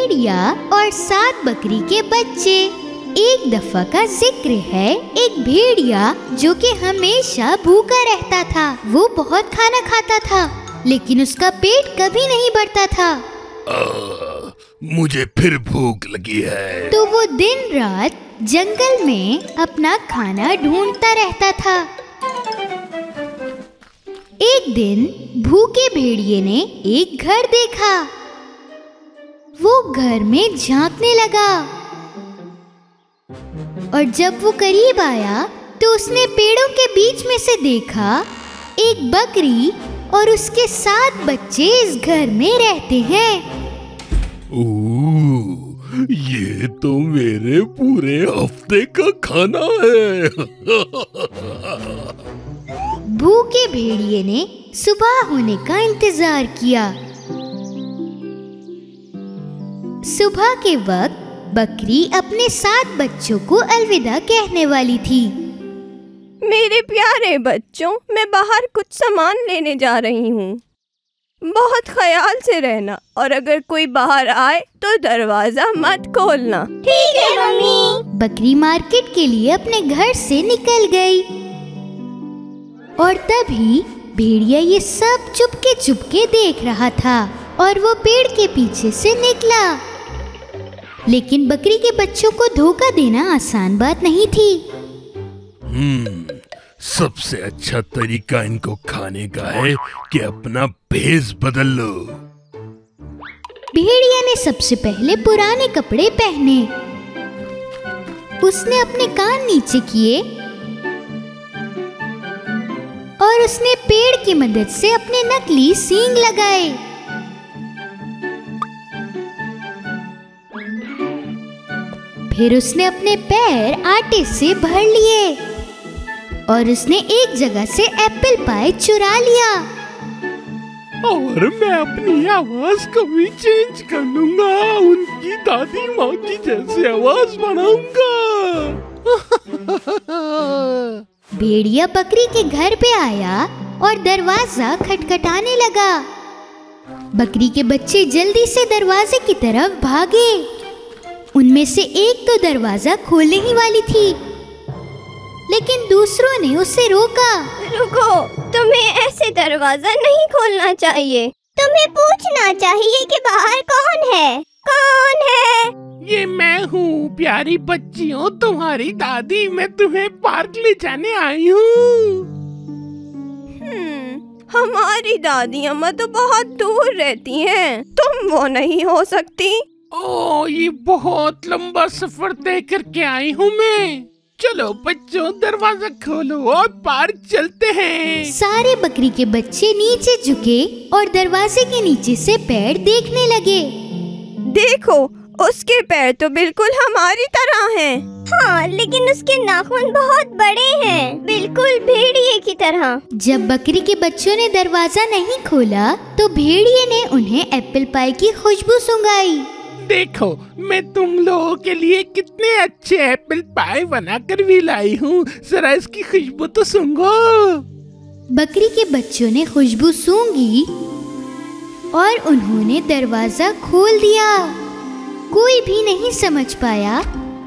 भेड़िया और 7 बकरी के बच्चे। एक दफा का जिक्र है, एक भेड़िया जो कि हमेशा भूखा रहता था। वो बहुत खाना खाता था, लेकिन उसका पेट कभी नहीं भरता था। मुझे फिर भूख लगी है। तो वो दिन रात जंगल में अपना खाना ढूंढता रहता था। एक दिन भूखे भेड़िए ने एक घर देखा। वो घर में झांकने लगा और जब वो करीब आया तो उसने पेड़ों के बीच में से देखा एक बकरी और उसके 7 बच्चे इस घर में रहते हैं। ये तो मेरे पूरे हफ्ते का खाना है। भूखे भेड़िए ने सुबह होने का इंतजार किया। सुबह के वक्त बकरी अपने 7 बच्चों को अलविदा कहने वाली थी। मेरे प्यारे बच्चों, मैं बाहर कुछ सामान लेने जा रही हूँ। बहुत ख्याल से रहना और अगर कोई बाहर आए तो दरवाजा मत खोलना। ठीक है मम्मी। बकरी मार्केट के लिए अपने घर से निकल गई और तभी भेड़िया ये सब चुपके चुपके देख रहा था और वो पेड़ के पीछे से निकला। लेकिन बकरी के बच्चों को धोखा देना आसान बात नहीं थी। सबसे अच्छा तरीका इनको खाने का है कि अपना भेष बदल लो। भेड़िया ने सबसे पहले पुराने कपड़े पहने। उसने अपने कान नीचे किए और उसने पेड़ की मदद से अपने नकली सींग लगाए। फिर उसने अपने पैर आटे से भर लिए और उसने एक जगह से एप्पल पाई चुरा लिया। और मैं अपनी आवाज को भी चेंज कर लूंगा, उनकी दादी माँ की जैसी आवाज बनाऊंगा। भेड़िया बकरी के घर पे आया और दरवाजा खटखटाने लगा। बकरी के बच्चे जल्दी से दरवाजे की तरफ भागे। उनमें से एक तो दरवाजा खोलने ही वाली थी, लेकिन दूसरों ने उसे रोका। रुको, तुम्हें ऐसे दरवाजा नहीं खोलना चाहिए। तुम्हें पूछना चाहिए कि बाहर कौन है। कौन है? ये मैं हूँ प्यारी बच्चियों, तुम्हारी दादी। मैं तुम्हें पार्क ले जाने आई हूँ। हमारी दादी अम्मा तो बहुत दूर रहती हैं। तुम वो नहीं हो सकती। ओह, ये बहुत लंबा सफर तय करके आई हूँ मैं। चलो बच्चों, दरवाजा खोलो और पार्क चलते हैं। सारे बकरी के बच्चे नीचे झुके और दरवाजे के नीचे से पैर देखने लगे। देखो, उसके पैर तो बिल्कुल हमारी तरह हैं। हाँ, लेकिन उसके नाखून बहुत बड़े हैं, बिल्कुल भेड़िए की तरह। जब बकरी के बच्चों ने दरवाजा नहीं खोला तो भेड़िए ने उन्हें एप्पल पाई की खुशबू सुंघाई। देखो, मैं तुम लोगों के लिए कितने अच्छे एप्पल पाई बनाकर भी लाई हूँ। जरा इसकी खुशबू तो सूंघो। बकरी के बच्चों ने खुशबू सूंघी और उन्होंने दरवाजा खोल दिया। कोई भी नहीं समझ पाया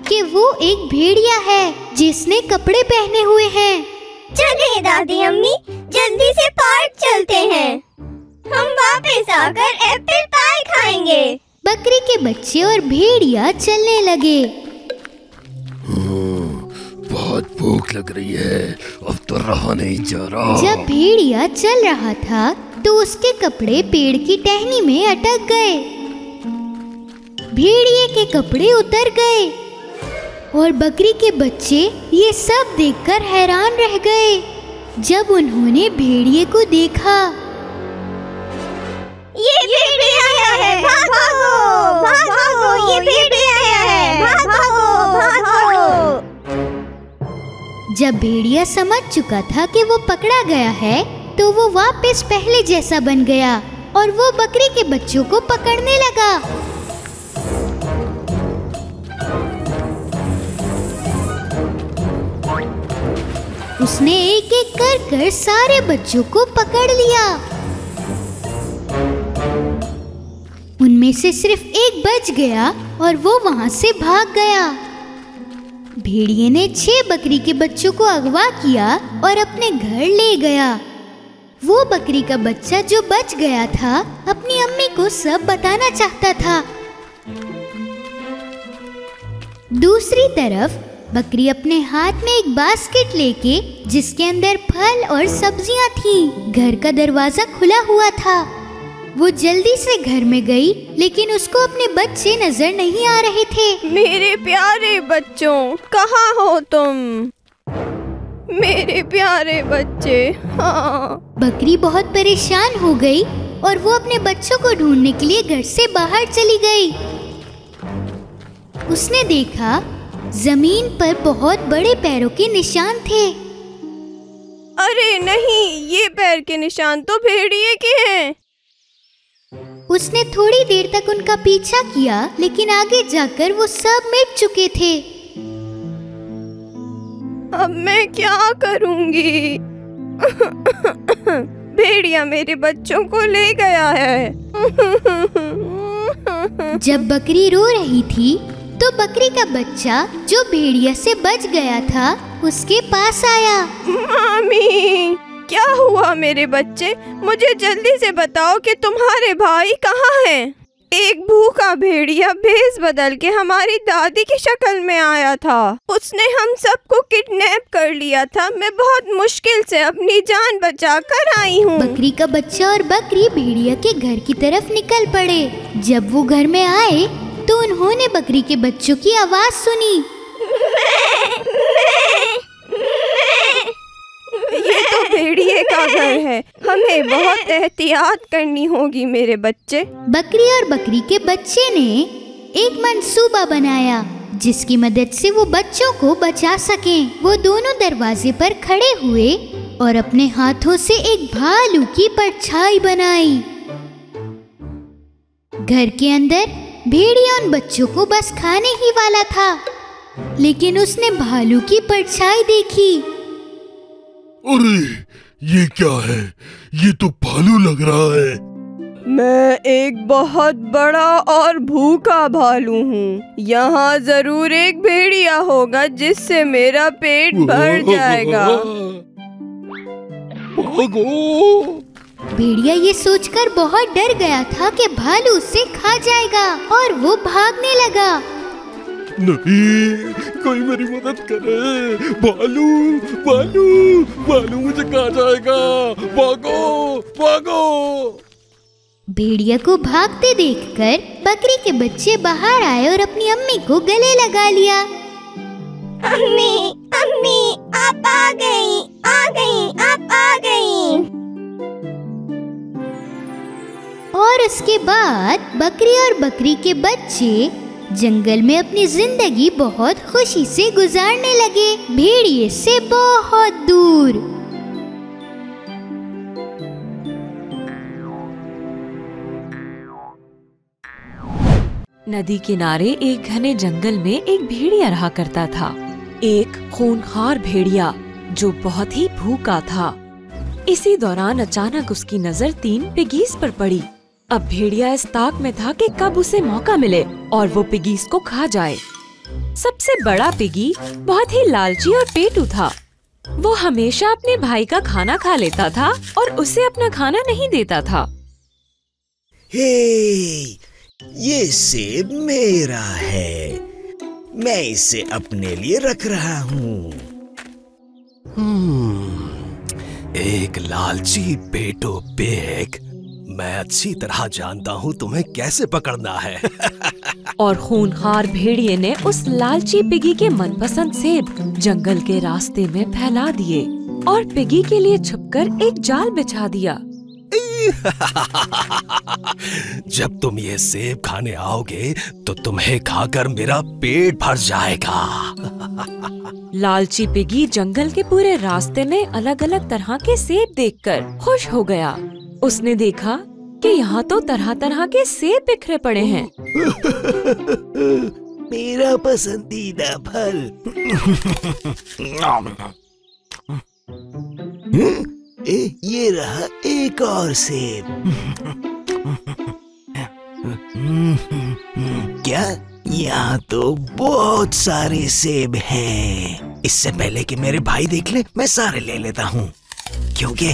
कि वो एक भेड़िया है जिसने कपड़े पहने हुए हैं। चलिए दादी अम्मी, जल्दी से पार्क चलते हैं। हम वापस आकर एप्पल पाई खाएंगे। बकरी के बच्चे और भेड़िया चलने लगे। बहुत भूख लग रही है, अब तो रहा नहीं जा रहा। जब भेड़िया चल रहा था तो उसके कपड़े पेड़ की टहनी में अटक गए। भेड़िए के कपड़े उतर गए और बकरी के बच्चे ये सब देखकर हैरान रह गए। जब उन्होंने भेड़िए को देखा, ये भेड़िया है, भागो, भागो, ये भेड़िया है, भागो, भागो। जब भेड़िया समझ चुका था कि वो पकड़ा गया है तो वो वापस पहले जैसा बन गया और वो बकरी के बच्चों को पकड़ने लगा। उसने एक एक कर सारे बच्चों को पकड़ लिया। उनमें से सिर्फ एक बच गया और वो वहां से भाग गया। भेड़िए ने 6 बकरी के बच्चों को अगवा किया और अपने घर ले गया। वो बकरी का बच्चा जो बच गया था अपनी अम्मी को सब बताना चाहता था। दूसरी तरफ बकरी अपने हाथ में एक बास्केट लेके, जिसके अंदर फल और सब्जियां थीं, घर का दरवाजा खुला हुआ था। वो जल्दी से घर में गई, लेकिन उसको अपने बच्चे नजर नहीं आ रहे थे। मेरे प्यारे बच्चों, कहाँ हो तुम? मेरे प्यारे बच्चे। हाँ। बकरी बहुत परेशान हो गई और वो अपने बच्चों को ढूंढने के लिए घर से बाहर चली गई। उसने देखा जमीन पर बहुत बड़े पैरों के निशान थे। अरे नहीं, ये पैर के निशान तो भेड़िए के हैं। उसने थोड़ी देर तक उनका पीछा किया, लेकिन आगे जाकर वो सब मिट चुके थे। अब मैं क्या करूंगी? भेड़िया मेरे बच्चों को ले गया है। जब बकरी रो रही थी तो बकरी का बच्चा जो भेड़िया से बच गया था उसके पास आया। मामी, क्या हुआ मेरे बच्चे? मुझे जल्दी से बताओ कि तुम्हारे भाई कहाँ हैं? एक भूखा भेड़िया भेष बदल के हमारी दादी की शक्ल में आया था। उसने हम सबको किडनैप कर लिया था। मैं बहुत मुश्किल से अपनी जान बचा कर आई हूँ। बकरी का बच्चा और बकरी भेड़िया के घर की तरफ निकल पड़े। जब वो घर में आए तो उन्होंने बकरी के बच्चों की आवाज सुनी। ये तो भेड़िए का घर है, हमें बहुत एहतियात करनी होगी मेरे बच्चे। बकरी और बकरी के बच्चे ने एक मंसूबा बनाया जिसकी मदद से वो बच्चों को बचा सकें। वो दोनों दरवाजे पर खड़े हुए और अपने हाथों से एक भालू की परछाई बनाई। घर के अंदर भेड़िया उन बच्चों को बस खाने ही वाला था, लेकिन उसने भालू की परछाई देखी। अरे ये क्या है? ये तो भालू लग रहा है। मैं एक बहुत बड़ा और भूखा भालू हूँ। यहाँ जरूर एक भेड़िया होगा जिससे मेरा पेट भर जाएगा। भागो! भेड़िया ये सोचकर बहुत डर गया था कि भालू उसे खा जाएगा और वो भागने लगा। नहीं, कोई मेरी मदद करे। भालू भालू भालू मुझे खा जाएगा। भागो भागो! भेड़िया को भागते देखकर बकरी के बच्चे बाहर आए और अपनी अम्मी को गले लगा लिया। अम्मी, अम्मी, आप आ गई, आप आ गई। और उसके बाद बकरी और बकरी के बच्चे जंगल में अपनी जिंदगी बहुत खुशी से गुजारने लगे, भेड़िए से बहुत दूर। नदी किनारे एक घने जंगल में एक भेड़िया रहा करता था। एक खूंखार भेड़िया जो बहुत ही भूखा था। इसी दौरान अचानक उसकी नजर 3 पिगीज पर पड़ी। अब भेड़िया इस ताक में था कि कब उसे मौका मिले और वो पिगीज को खा जाए। सबसे बड़ा पिगी बहुत ही लालची और पेटू था। वो हमेशा अपने भाई का खाना खा लेता था और उसे अपना खाना नहीं देता था। हे, ये सेब मेरा है। मैं इसे अपने लिए रख रहा हूँ। एक लालची पेटो बेग, मैं अच्छी तरह जानता हूँ तुम्हें कैसे पकड़ना है। और खूंखार भेड़िए ने उस लालची पिगी के मनपसंद सेब जंगल के रास्ते में फैला दिए और पिगी के लिए छुपकर एक जाल बिछा दिया। जब तुम ये सेब खाने आओगे तो तुम्हें खाकर मेरा पेट भर जाएगा। लालची पिगी जंगल के पूरे रास्ते में अलग अलग तरह के सेब देखकर खुश हो गया। उसने देखा कि यहाँ तो तरह तरह के सेब बिखरे पड़े हैं। मेरा पसंदीदा फल। ये रहा एक और सेब। क्या? यहाँ तो बहुत सारे सेब हैं। इससे पहले कि मेरे भाई देख ले, मैं सारे ले लेता हूँ, क्योंकि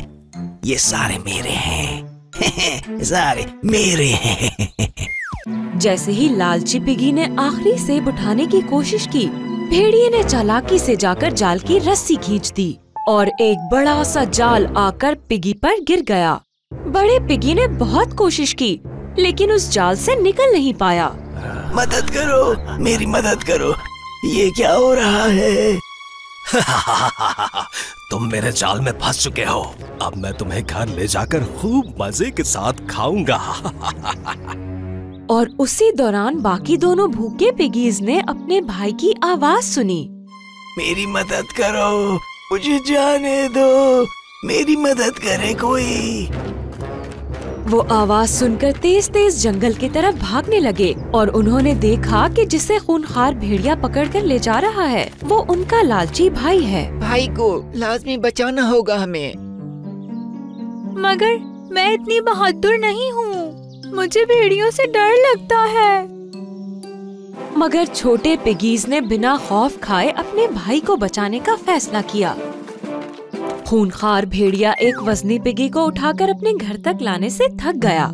ये सारे मेरे हैं। सारे मेरे हैं। जैसे ही लालची पिगी ने आखिरी सेब उठाने की कोशिश की, भेड़िए ने चालाकी से जाकर जाल की रस्सी खींच दी और एक बड़ा सा जाल आकर पिगी पर गिर गया। बड़े पिगी ने बहुत कोशिश की, लेकिन उस जाल से निकल नहीं पाया। मदद करो, मेरी मदद करो, ये क्या हो रहा है? तुम मेरे जाल में फंस चुके हो। अब मैं तुम्हें घर ले जाकर खूब मजे के साथ खाऊंगा। और उसी दौरान बाकी दोनों भूखे पिगीज ने अपने भाई की आवाज सुनी। मेरी मदद करो, मुझे जाने दो, मेरी मदद करे कोई। वो आवाज सुनकर तेज तेज जंगल की तरफ भागने लगे और उन्होंने देखा कि जिसे खूनखार भेड़िया पकड़कर ले जा रहा है वो उनका लालची भाई है। भाई को लाजमी बचाना होगा हमें। मगर मैं इतनी बहादुर नहीं हूँ, मुझे भेड़ियों से डर लगता है। मगर छोटे पिगीज ने बिना खौफ खाए अपने भाई को बचाने का फैसला किया। खूनखार भेड़िया एक वजनी पिगी को उठाकर अपने घर तक लाने से थक गया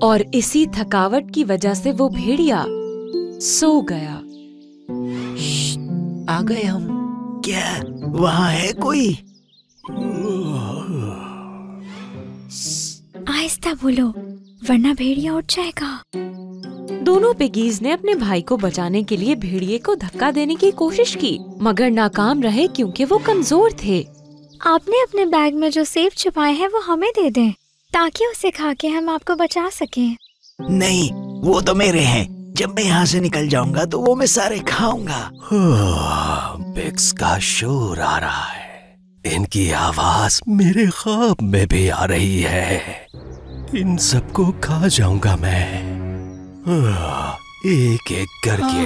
और इसी थकावट की वजह से वो भेड़िया सो गया। आ गए हम। क्या वहाँ है कोई? आहिस्ता बोलो, वरना भेड़िया उठ जाएगा। दोनों पिगीज ने अपने भाई को बचाने के लिए भेड़िए को धक्का देने की कोशिश की, मगर नाकाम रहे क्योंकि वो कमजोर थे। आपने अपने बैग में जो सेब छुपाए हैं वो हमें दे दें, ताकि उसे खा के हम आपको बचा सकें। नहीं, वो तो मेरे हैं। जब मैं यहाँ से निकल जाऊंगा तो वो मैं सारे खाऊंगा। पिग्स का शोर आ रहा है। इनकी आवाज मेरे ख्वाब में भी आ रही है। इन सबको खा जाऊंगा मैं, एक एक करके।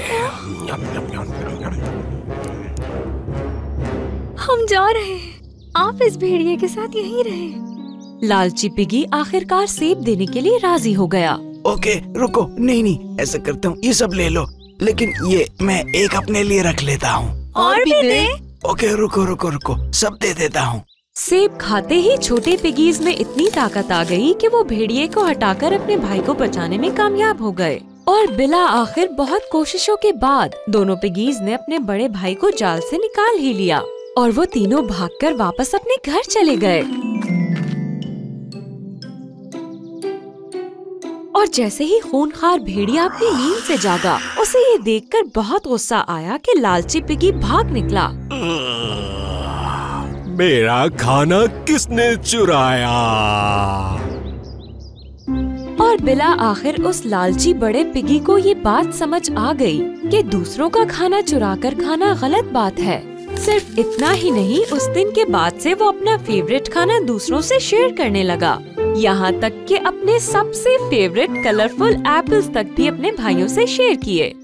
हम जा रहे हैं, आप इस भेड़िए के साथ यहीं रहें। लालची पिगी आखिरकार सेब देने के लिए राजी हो गया। ओके, रुको, नहीं, ऐसा करता हूँ, ये सब ले लो, लेकिन ये मैं एक अपने लिए रख लेता हूँ। और भी दे। ओके, रुको, सब दे देता हूँ। सेब खाते ही छोटे पिगीज में इतनी ताकत आ गई कि वो भेड़िए को हटाकर अपने भाई को बचाने में कामयाब हो गए और बिला आखिर बहुत कोशिशों के बाद दोनों पिगीज ने अपने बड़े भाई को जाल से निकाल ही लिया और वो तीनों भागकर वापस अपने घर चले गए। और जैसे ही खूनखार भेड़िया अपनी नींद से जागा, उसे ये देखकर बहुत गुस्सा आया कि लालची पिगी भाग निकला। मेरा खाना किसने चुराया? और बिला आखिर उस लालची बड़े पिगी को ये बात समझ आ गई कि दूसरों का खाना चुराकर खाना गलत बात है। सिर्फ इतना ही नहीं, उस दिन के बाद से वो अपना फेवरेट खाना दूसरों से शेयर करने लगा, यहाँ तक कि अपने सबसे फेवरेट कलरफुल एप्पल्स तक भी अपने भाइयों से शेयर किए।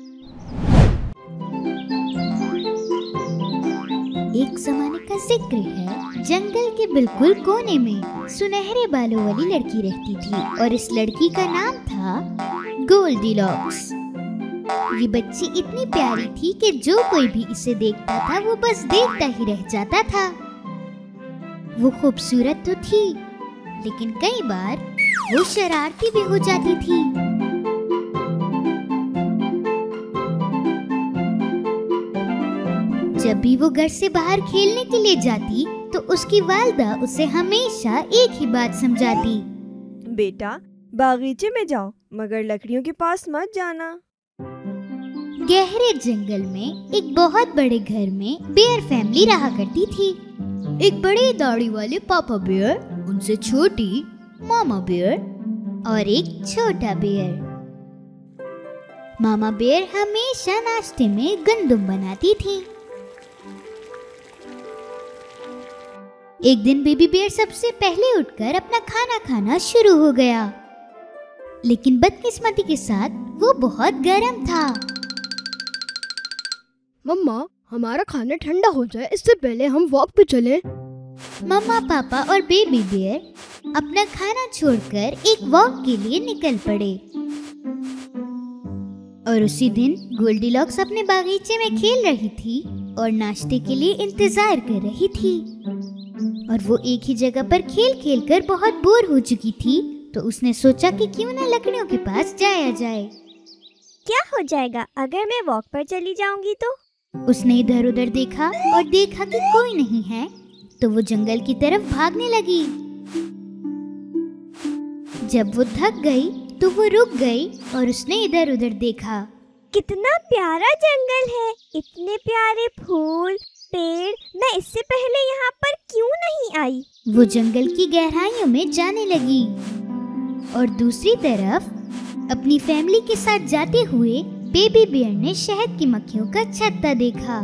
एक जमाने का जिक्र है, जंगल के बिल्कुल कोने में सुनहरे बालों वाली लड़की रहती थी और इस लड़की का नाम था गोल्डीलॉक्स। ये बच्ची इतनी प्यारी थी कि जो कोई भी इसे देखता था वो बस देखता ही रह जाता था। वो खूबसूरत तो थी, लेकिन कई बार वो शरारती भी हो जाती थी। जब भी वो घर से बाहर खेलने के लिए जाती तो उसकी वालिदा उसे हमेशा एक ही बात समझाती, बेटा बागीचे में जाओ, मगर लकड़ियों के पास मत जाना। गहरे जंगल में एक बहुत बड़े घर में बेयर फैमिली रहा करती थी। एक बड़े दाढ़ी वाले पापा बेयर, उनसे छोटी मामा बेयर और एक छोटा बेयर। मामा बेयर हमेशा नाश्ते में गंदम बनाती थी। एक दिन बेबी बेयर सबसे पहले उठकर अपना खाना खाना शुरू हो गया, लेकिन बदकिस्मती के साथ वो बहुत गर्म था। मम्मा, हमारा खाना ठंडा हो जाए इससे पहले हम वॉक पे चलें। मम्मा, पापा और बेबी बेयर अपना खाना छोड़कर एक वॉक के लिए निकल पड़े। और उसी दिन गोल्डीलॉक्स अपने बागीचे में खेल रही थी और नाश्ते के लिए इंतजार कर रही थी। और वो एक ही जगह पर खेल खेल कर बहुत बोर हो चुकी थी, तो उसने सोचा कि क्यों ना लकड़ियों के पास जाया जाए। क्या हो जाएगा अगर मैं वॉक पर चली जाऊंगी तो? उसने इधर उधर देखा और देखा कि कोई नहीं है, तो वो जंगल की तरफ भागने लगी। जब वो थक गई तो वो रुक गई और उसने इधर उधर देखा। कितना प्यारा जंगल है, इतने प्यारे फूल, पेड़, मैं इससे पहले यहाँ पर क्यों नहीं आई? वो जंगल की गहराइयों में जाने लगी और दूसरी तरफ अपनी फैमिली के साथ जाते हुए बेबी बियर ने शहद की मक्खियों का छत्ता देखा।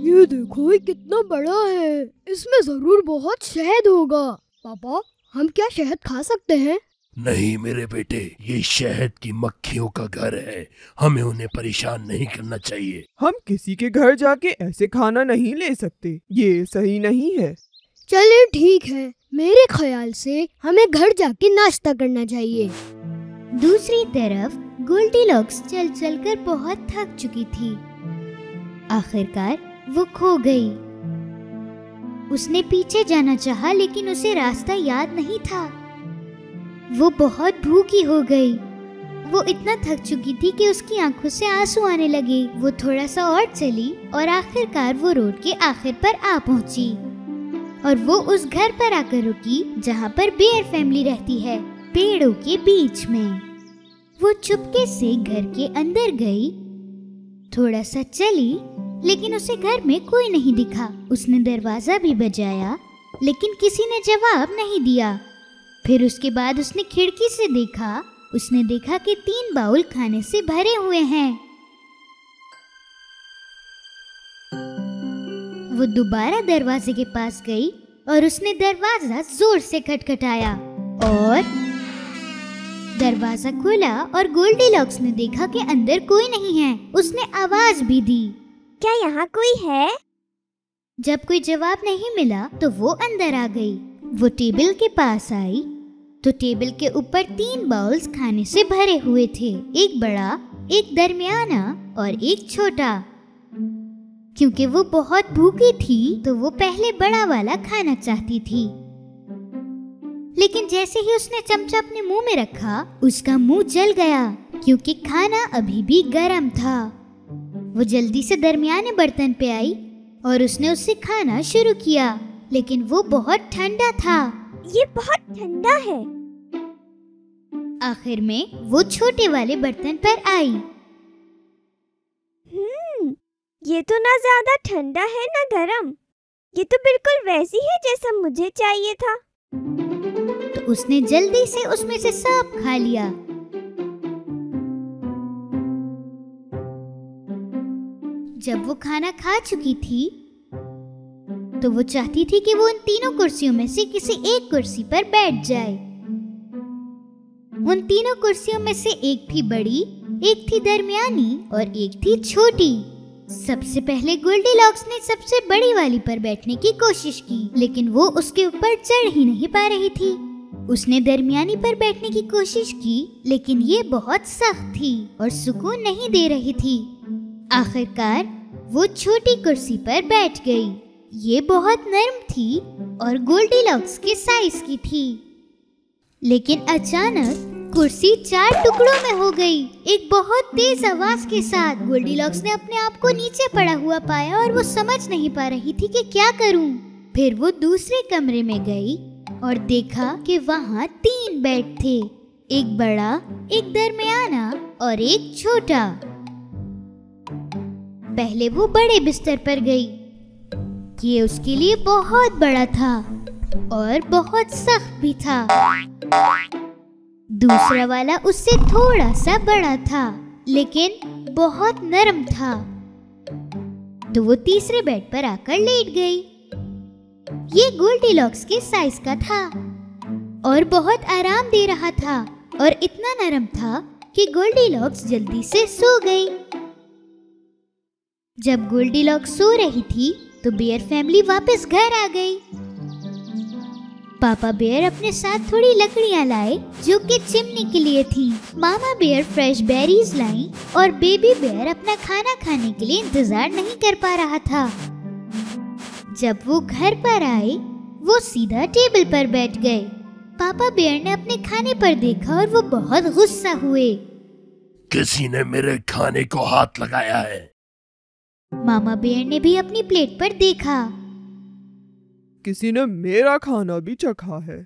ये देखो, ये कितना बड़ा है, इसमें जरूर बहुत शहद होगा। पापा, हम क्या शहद खा सकते हैं? नहीं मेरे बेटे, ये शहद की मक्खियों का घर है, हमें उन्हें परेशान नहीं करना चाहिए। हम किसी के घर जाके ऐसे खाना नहीं ले सकते, ये सही नहीं है। चलिए ठीक है, मेरे ख्याल से हमें घर जाके नाश्ता करना चाहिए। दूसरी तरफ गोल्डीलॉक्स चल चल कर बहुत थक चुकी थी। आखिरकार वो खो गई। उसने पीछे जाना चाहा, लेकिन उसे रास्ता याद नहीं था। वो बहुत भूखी हो गई। वो इतना थक चुकी थी कि उसकी आंखों से आंसू आने लगे। वो थोड़ा सा और चली और आखिरकार वो रोड के आखिर पर आ पहुंची और वो उस घर पर आकर रुकी जहाँ पर बेयर फैमिली रहती है, पेड़ों के बीच में। वो चुपके से घर के अंदर गई। थोड़ा सा चली, लेकिन उसे घर में कोई नहीं दिखा। उसने दरवाजा भी बजाया, लेकिन किसी ने जवाब नहीं दिया। फिर उसके बाद उसने खिड़की से देखा। उसने देखा कि 3 बाउल खाने से भरे हुए हैं। वो दोबारा दरवाजे के पास गई और उसने दरवाजा जोर से खटखटाया और दरवाजा खुला और गोल्डीलॉक्स ने देखा कि अंदर कोई नहीं है। उसने आवाज भी दी, क्या यहाँ कोई है? जब कोई जवाब नहीं मिला तो वो अंदर आ गई। वो टेबल के पास आई तो टेबल के ऊपर 3 बाउल्स खाने से भरे हुए थे, एक बड़ा, एक दरमियाना और एक छोटा। क्योंकि वो बहुत भूखी थी तो वो पहले बड़ा वाला खाना चाहती थी, लेकिन जैसे ही उसने चमचा अपने मुंह में रखा, उसका मुंह जल गया क्योंकि खाना अभी भी गर्म था। वो जल्दी से दरमियाने बर्तन पे आई और उसने उससे खाना शुरू किया, लेकिन वो बहुत ठंडा था। ये बहुत ठंडा है। आखिर में वो छोटे वाले बर्तन पर आई। ये तो ना ज्यादा ठंडा है ना गरम। ये तो बिल्कुल वैसी है जैसा मुझे चाहिए था। तो उसने जल्दी से उसमें से सब खा लिया। जब वो खाना खा चुकी थी तो वो चाहती थी कि वो उन तीनों कुर्सियों में से किसी एक कुर्सी पर बैठ जाए। उन तीनों कुर्सियों में से एक थी बड़ी, एक थी दरमियानी और एक थी छोटी। सबसे पहले गोल्डीलॉक्स ने सबसे बड़ी वाली पर बैठने की कोशिश की, लेकिन वो उसके ऊपर चढ़ ही नहीं पा रही थी। उसने दरमियानी पर बैठने की कोशिश की, लेकिन ये बहुत सख्त थी और सुकून नहीं दे रही थी। आखिरकार वो छोटी कुर्सी पर बैठ गई। ये बहुत नरम थी और गोल्डीलॉक्स के साइज की थी, लेकिन अचानक कुर्सी 4 टुकड़ों में हो गई। एक बहुत तेज आवाज के साथ गोल्डीलॉक्स ने अपने आप को नीचे पड़ा हुआ पाया और वो समझ नहीं पा रही थी कि क्या करूं। फिर वो दूसरे कमरे में गई और देखा कि वहाँ 3 बेड थे, एक बड़ा, एक दरमियाना और एक छोटा। पहले वो बड़े बिस्तर पर गई। ये उसके लिए बहुत बड़ा था और बहुत सख्त भी था। दूसरा वाला उससे थोड़ा सा बड़ा था, लेकिन बहुत नरम था। तो वो तीसरे बेड पर आकर लेट गई। ये गोल्डीलॉक्स के साइज का था और बहुत आराम दे रहा था और इतना नरम था कि गोल्डीलॉक्स जल्दी से सो गई। जब गोल्डीलॉक्स सो रही थी तो बेयर फैमिली वापस घर आ गई। पापा बेयर अपने साथ थोड़ी लकड़ियाँ लाए जो कि चिमनी के लिए थी। मामा बेयर फ्रेश बेरीज लाई और बेबी बेयर अपना खाना खाने के लिए इंतजार नहीं कर पा रहा था। जब वो घर पर आए, वो सीधा टेबल पर बैठ गए। पापा बेयर ने अपने खाने पर देखा और वो बहुत गुस्सा हुए। किसी ने मेरे खाने को हाथ लगाया है। मामा बेयर ने भी अपनी प्लेट पर देखा। किसी ने मेरा खाना भी चखा है।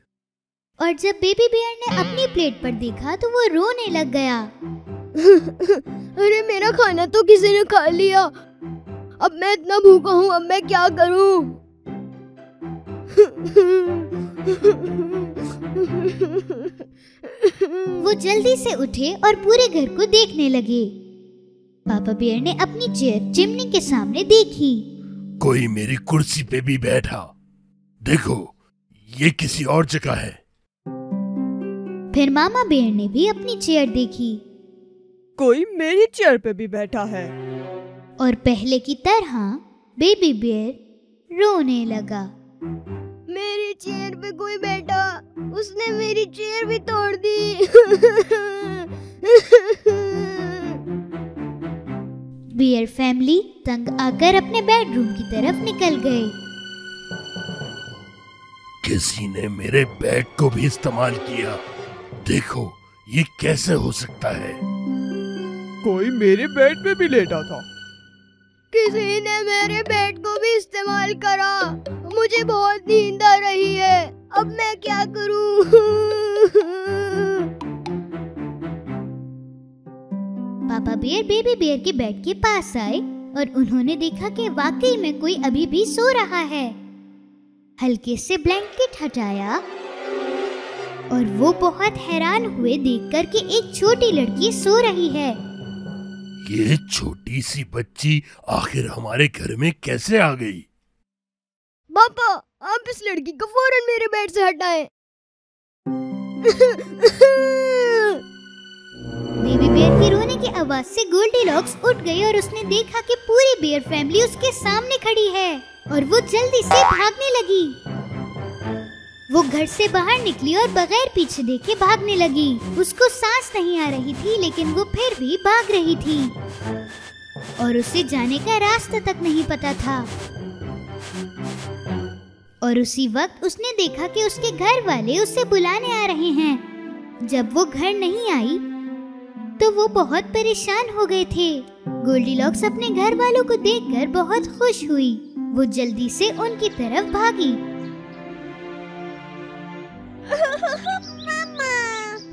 और जब बेबी बेयर ने अपनी प्लेट पर देखा तो वो रोने लग गया। अरे मेरा खाना तो किसी ने खा लिया। अब मैं इतना भूखा हूँ, अब मैं क्या करूँ? वो जल्दी से उठे और पूरे घर को देखने लगे। पापा बेयर ने अपनी चेयर चिमनी के सामने देखी। कोई मेरी कुर्सी पे भी बैठा। देखो, ये किसी और जगह है। फिर मामा बेयर ने भी अपनी चेयर देखी। कोई मेरी चेयर पे भी बैठा है। और पहले की तरह बेबी बेयर रोने लगा। मेरी चेयर पे कोई बैठा, उसने मेरी चेयर भी तोड़ दी। बेयर फैमिली तंग आकर अपने बेडरूम की तरफ निकल गए। किसी ने मेरे बेड को भी इस्तेमाल किया। देखो, ये कैसे हो सकता है? कोई मेरे बेड पे भी लेटा था। किसी ने मेरे बेड को भी इस्तेमाल करा। मुझे बहुत नींद आ रही है, अब मैं क्या करूं? पापा बेयर बेबी बेयर के बेड के पास आए और उन्होंने देखा कि वाकई में कोई अभी भी सो रहा है। हल्के से ब्लैंकेट हटाया और वो बहुत हैरान हुए देखकर कि एक छोटी लड़की सो रही है। ये छोटी सी बच्ची आखिर हमारे घर में कैसे आ गई? पापा, आप इस लड़की को फौरन मेरे बेड से हटाएं। बेबी बेयर की रोने की आवाज से गोल्डीलॉक्स उठ गई और उसने देखा कि पूरी बेयर फैमिली उसके सामने खड़ी है और वो जल्दी से भागने लगी। वो घर से बाहर निकली और बगैर पीछे देखे भागने लगी। उसको सांस नहीं आ रही थी, लेकिन वो फिर भी भाग रही थी और उसे जाने का रास्ता तक नहीं पता था। और उसी वक्त उसने देखा कि उसके घर वाले उसे बुलाने आ रहे हैं। जब वो घर नहीं आई तो वो बहुत परेशान हो गए थे। गोल्डीलॉक्स अपने घर वालों को देखकर बहुत खुश हुई। वो जल्दी से उनकी तरफ भागी। मामा,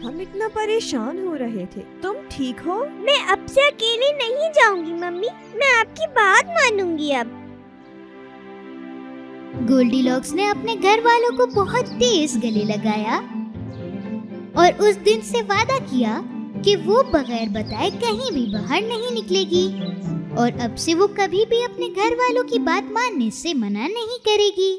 हम इतना परेशान हो रहे थे, तुम ठीक हो? मैं अब से अकेले नहीं जाऊंगी मम्मी, मैं आपकी बात मानूंगी अब। गोल्डीलॉक्स ने अपने घर वालों को बहुत तेज गले लगाया और उस दिन से वादा किया कि वो बगैर बताए कहीं भी बाहर नहीं निकलेगी और अब से वो कभी भी अपने घर वालों की बात मानने से मना नहीं करेगी।